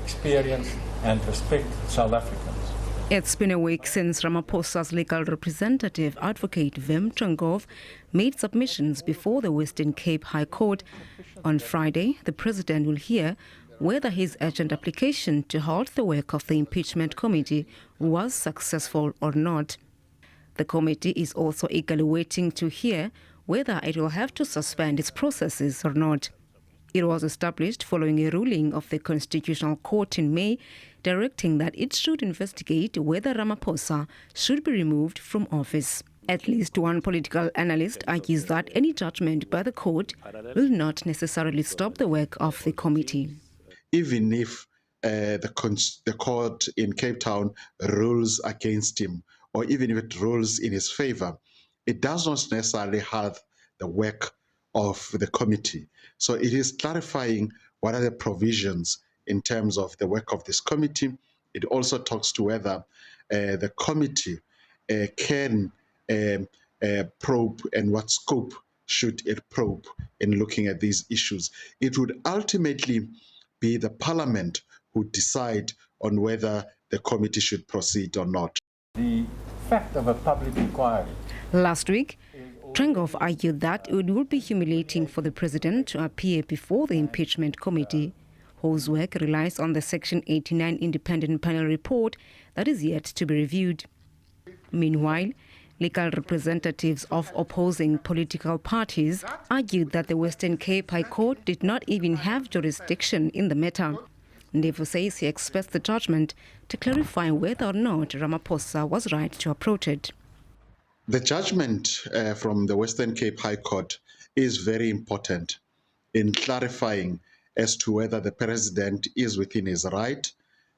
experience and respect South Africans. It's been a week since Ramaphosa's legal representative, Advocate Vem Trengov, made submissions before the Western Cape High Court. On Friday, the president will hear whether his urgent application to halt the work of the impeachment committee was successful or not. The committee is also eagerly waiting to hear whether it will have to suspend its processes or not. It was established following a ruling of the Constitutional Court in May directing that it should investigate whether Ramaphosa should be removed from office. At least one political analyst argues that any judgment by the court will not necessarily stop the work of the committee. Even if the court in Cape Town rules against him, or even if it rules in his favor, it does not necessarily have the work of the committee. So it is clarifying what are the provisions in terms of the work of this committee. It also talks to whether the committee can probe and what scope should it probe in looking at these issues. It would ultimately be the parliament who decide on whether the committee should proceed or not. The fact of a public inquiry. Last week, Trengov argued that it would be humiliating for the president to appear before the impeachment committee, whose work relies on the Section 89 independent panel report that is yet to be reviewed. Meanwhile, legal representatives of opposing political parties argued that the Western Cape High Court did not even have jurisdiction in the matter. Ndebvu says he expects the judgment to clarify whether or not Ramaphosa was right to approach it. The judgment from the Western Cape High Court is very important in clarifying as to whether the president is within his right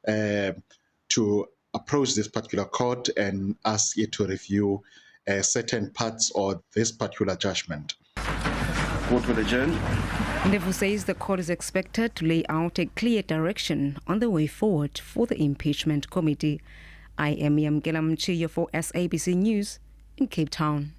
to approach this particular court and ask it to review certain parts of this particular judgment. Court will adjourn. Ndebvu says the court is expected to lay out a clear direction on the way forward for the impeachment committee. I am Yamgela Mchiyo for SABC News in Cape Town.